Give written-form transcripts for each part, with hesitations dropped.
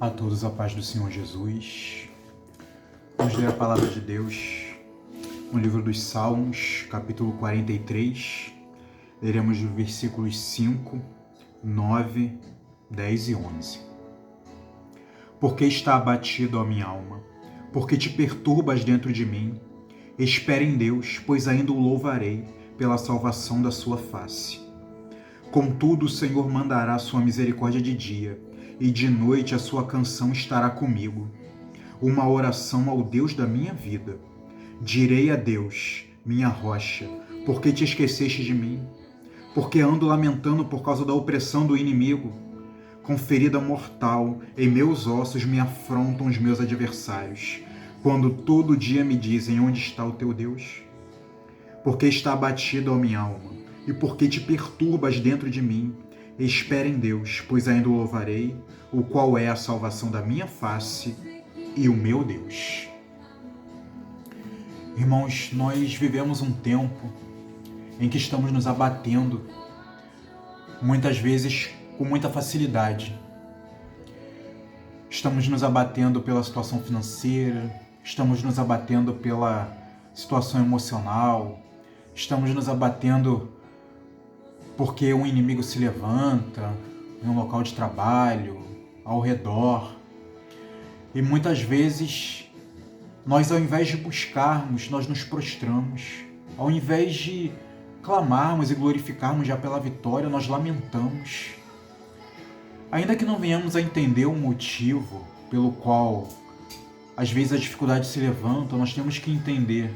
A todos a paz do Senhor Jesus. Vamos ler a palavra de Deus no livro dos Salmos, capítulo 43. Leremos os versículos 5, 9, 10 e 11. Porque está abatido a minha alma? Porque te perturbas dentro de mim? Espere em Deus, pois ainda o louvarei pela salvação da sua face. Contudo, o Senhor mandará sua misericórdia de dia, e de noite a sua canção estará comigo, uma oração ao Deus da minha vida. Direi a Deus, minha rocha, por que te esqueceste de mim? Porque ando lamentando por causa da opressão do inimigo. Com ferida mortal em meus ossos me afrontam os meus adversários, quando todo dia me dizem: onde está o teu Deus? Porque está abatido a minha alma, e porque te perturbas dentro de mim? Espere em Deus, pois ainda o louvarei, o qual é a salvação da minha face e o meu Deus. Irmãos, nós vivemos um tempo em que estamos nos abatendo, muitas vezes com muita facilidade. Estamos nos abatendo pela situação financeira, estamos nos abatendo pela situação emocional, estamos nos abatendo porque um inimigo se levanta em um local de trabalho, ao redor. E muitas vezes, nós ao invés de buscarmos, nós nos prostramos. Ao invés de clamarmos e glorificarmos já pela vitória, nós lamentamos. Ainda que não venhamos a entender o motivo pelo qual às vezes a dificuldade se levanta, nós temos que entender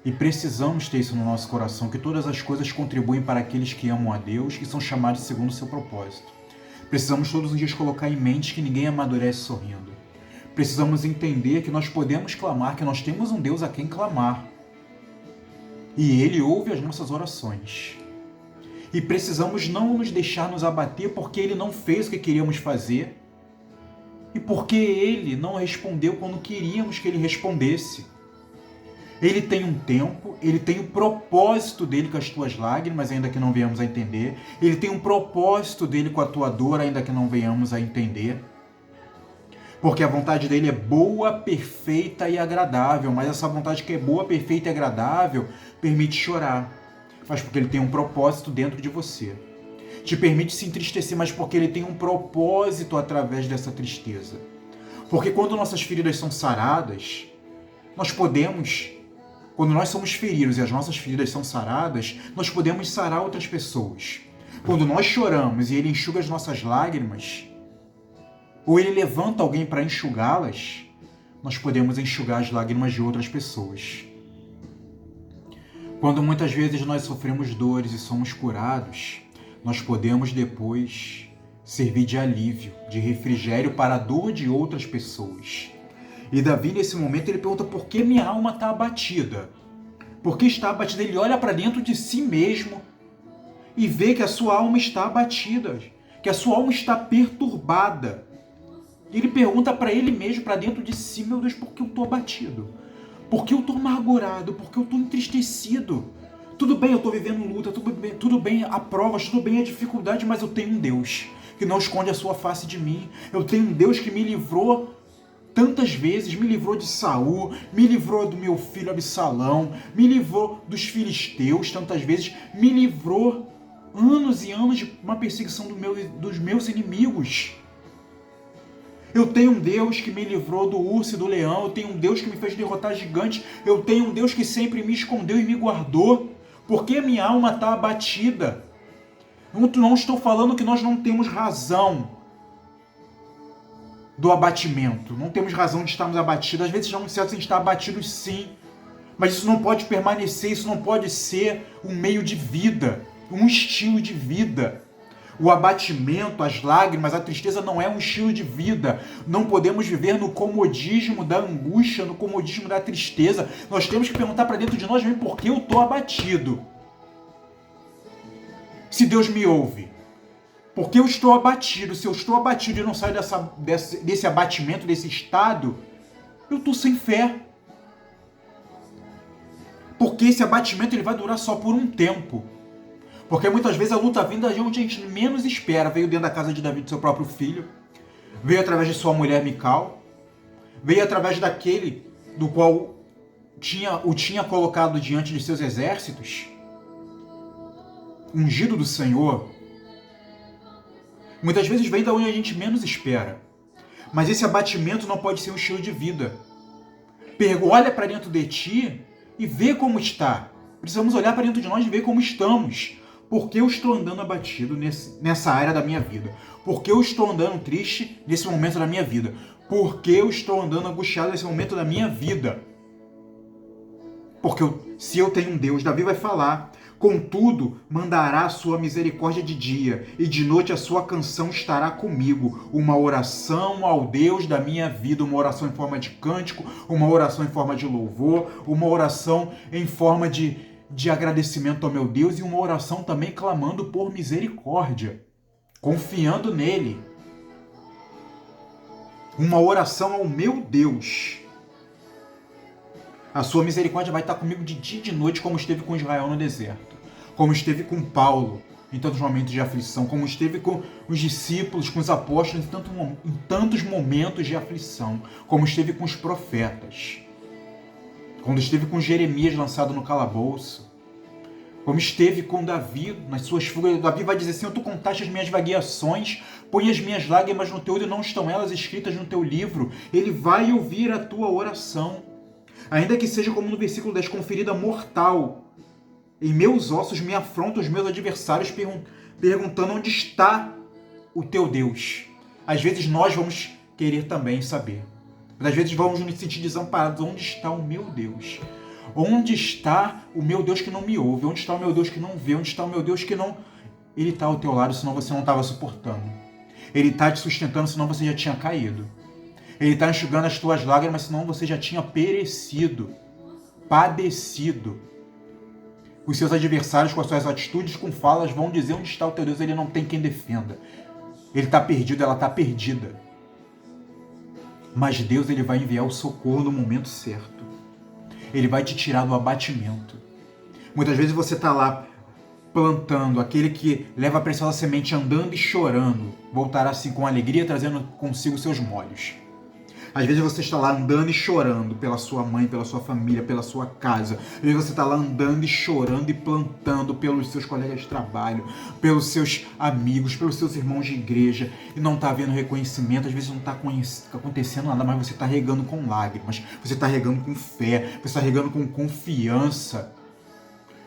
e precisamos ter isso no nosso coração, que todas as coisas contribuem para aqueles que amam a Deus e são chamados segundo o seu propósito. Precisamos todos os dias colocar em mente que ninguém amadurece sorrindo. Precisamos entender que nós podemos clamar, que nós temos um Deus a quem clamar. E Ele ouve as nossas orações. E precisamos não nos deixar nos abater porque Ele não fez o que queríamos fazer e porque Ele não respondeu quando queríamos que Ele respondesse. Ele tem um tempo, Ele tem o propósito dele com as tuas lágrimas, ainda que não venhamos a entender. Ele tem um propósito dele com a tua dor, ainda que não venhamos a entender. Porque a vontade dele é boa, perfeita e agradável, mas essa vontade que é boa, perfeita e agradável permite chorar. Mas porque ele tem um propósito dentro de você. Te permite se entristecer, mas porque ele tem um propósito através dessa tristeza. Porque quando nossas feridas são saradas, quando nós somos feridos e as nossas feridas são saradas, nós podemos sarar outras pessoas. Quando nós choramos e Ele enxuga as nossas lágrimas, ou Ele levanta alguém para enxugá-las, nós podemos enxugar as lágrimas de outras pessoas. Quando muitas vezes nós sofremos dores e somos curados, nós podemos depois servir de alívio, de refrigério para a dor de outras pessoas. E Davi, nesse momento, ele pergunta: por que minha alma está abatida? Por que está abatida? Ele olha para dentro de si mesmo e vê que a sua alma está abatida, que a sua alma está perturbada. E ele pergunta para ele mesmo, para dentro de si: meu Deus, por que eu estou abatido? Por que eu estou amargurado? Por que eu estou entristecido? Tudo bem, eu estou vivendo luta, tudo bem a provas, tudo bem a dificuldade, mas eu tenho um Deus que não esconde a sua face de mim. Eu tenho um Deus que me livrou tantas vezes, me livrou de Saul, me livrou do meu filho Absalão, me livrou dos filisteus tantas vezes, me livrou anos e anos de uma perseguição dos meus inimigos. Eu tenho um Deus que me livrou do urso e do leão, eu tenho um Deus que me fez derrotar gigantes, eu tenho um Deus que sempre me escondeu e me guardou. Por que minha alma está abatida? Não estou falando que nós não temos razão do abatimento. Não temos razão de estarmos abatidos. Às vezes estamos certos em estar abatidos, sim. Mas isso não pode permanecer, isso não pode ser um meio de vida, um estilo de vida. O abatimento, as lágrimas, a tristeza não é um estilo de vida. Não podemos viver no comodismo da angústia, no comodismo da tristeza. Nós temos que perguntar para dentro de nós mesmos: por que eu estou abatido? Se Deus me ouve, porque eu estou abatido. Se eu estou abatido e não saio desse abatimento, desse estado, eu estou sem fé. Porque esse abatimento ele vai durar só por um tempo. Porque muitas vezes a luta vem da onde a gente menos espera. Veio dentro da casa de Davi, do seu próprio filho. Veio através de sua mulher Mical, veio através daquele do qual o tinha colocado diante de seus exércitos, ungido do Senhor. Muitas vezes vem da onde a gente menos espera. Mas esse abatimento não pode ser um estilo de vida. Olha para dentro de ti e vê como está. Precisamos olhar para dentro de nós e ver como estamos. Por que eu estou andando abatido nessa área da minha vida? Por que eu estou andando triste nesse momento da minha vida? Por que eu estou andando angustiado nesse momento da minha vida? Porque se eu tenho um Deus, Davi vai falar: contudo, mandará a sua misericórdia de dia, e de noite a sua canção estará comigo. Uma oração ao Deus da minha vida, uma oração em forma de cântico, uma oração em forma de louvor, uma oração em forma de agradecimento ao meu Deus, e uma oração também clamando por misericórdia, confiando nele. Uma oração ao meu Deus. A sua misericórdia vai estar comigo de dia e de noite, como esteve com Israel no deserto, como esteve com Paulo em tantos momentos de aflição, como esteve com os discípulos, com os apóstolos em tantos momentos de aflição, como esteve com os profetas, quando esteve com Jeremias lançado no calabouço, como esteve com Davi nas suas fugas. Davi vai dizer assim: tu contaste as minhas vagueações, põe as minhas lágrimas no teu olho, não estão elas escritas no teu livro? Ele vai ouvir a tua oração. Ainda que seja como no versículo 10, com ferida mortal. Em meus ossos me afrontam os meus adversários, perguntando onde está o teu Deus. Às vezes nós vamos querer também saber. Mas às vezes vamos nos sentir desamparados. Onde está o meu Deus? Onde está o meu Deus que não me ouve? Onde está o meu Deus que não vê? Onde está o meu Deus que não... Ele está ao teu lado, senão você não estava suportando. Ele está te sustentando, senão você já tinha caído. Ele está enxugando as tuas lágrimas, senão você já tinha perecido, padecido. Os seus adversários, com as suas atitudes, com falas, vão dizer onde está o teu Deus. Ele não tem quem defenda. Ele está perdido, ela está perdida. Mas Deus, ele vai enviar o socorro no momento certo. Ele vai te tirar do abatimento. Muitas vezes você está lá plantando, aquele que leva a preciosa semente andando e chorando, voltará assim com alegria, trazendo consigo seus molhos. Às vezes você está lá andando e chorando pela sua mãe, pela sua família, pela sua casa. Às vezes você está lá andando e chorando e plantando pelos seus colegas de trabalho, pelos seus amigos, pelos seus irmãos de igreja, e não está havendo reconhecimento. Às vezes não está acontecendo nada, mas você está regando com lágrimas, você está regando com fé, você está regando com confiança.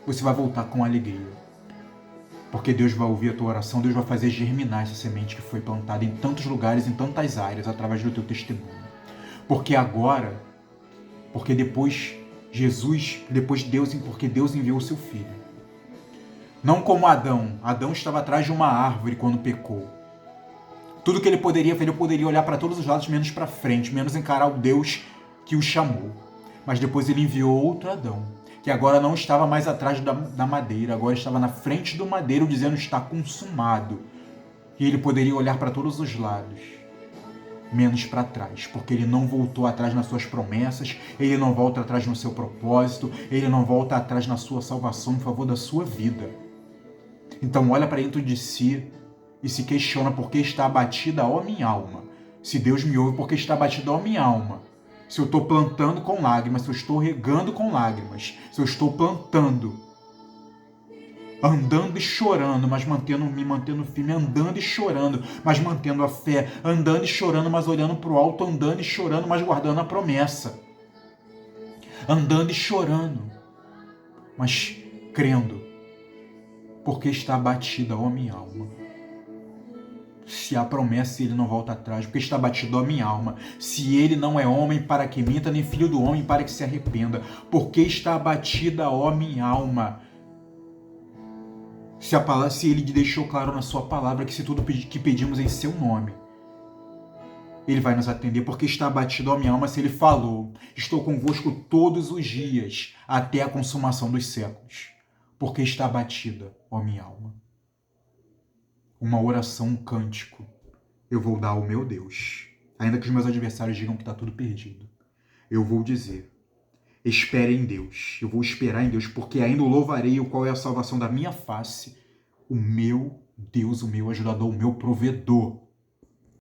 Você vai voltar com alegria. Porque Deus vai ouvir a tua oração, Deus vai fazer germinar essa semente que foi plantada em tantos lugares, em tantas áreas, através do teu testemunho. Porque agora, porque depois Deus, porque Deus enviou o seu Filho. Não como Adão. Adão estava atrás de uma árvore quando pecou. Tudo que ele poderia fazer, ele poderia olhar para todos os lados, menos para frente, menos encarar o Deus que o chamou. Mas depois ele enviou outro Adão, que agora não estava mais atrás da madeira, agora estava na frente do madeiro, dizendo: está consumado. E ele poderia olhar para todos os lados, menos para trás, porque ele não voltou atrás nas suas promessas, ele não volta atrás no seu propósito, ele não volta atrás na sua salvação em favor da sua vida. Então olha para dentro de si e se questiona: por que está abatida, ó minha alma? Se Deus me ouve, por que está abatida, ó minha alma? Se eu estou plantando com lágrimas, se eu estou regando com lágrimas, se eu estou plantando, andando e chorando, mas me mantendo firme, andando e chorando, mas mantendo a fé, andando e chorando, mas olhando para o alto, andando e chorando, mas guardando a promessa, andando e chorando, mas crendo, porque está abatida, ó minha alma. Se há promessa, ele não volta atrás, porque está batido a minha alma. Se ele não é homem para que minta, nem filho do homem para que se arrependa, porque está abatida a minha alma. Se ele deixou claro na sua palavra que se tudo que pedimos em seu nome, ele vai nos atender, porque está abatido a minha alma. Se ele falou: estou convosco todos os dias, até a consumação dos séculos, porque está abatida a minha alma. Uma oração, um cântico, eu vou dar ao meu Deus. Ainda que os meus adversários digam que está tudo perdido, eu vou dizer: espere em Deus. Eu vou esperar em Deus, porque ainda o louvarei, o qual é a salvação da minha face, o meu Deus, o meu ajudador, o meu provedor.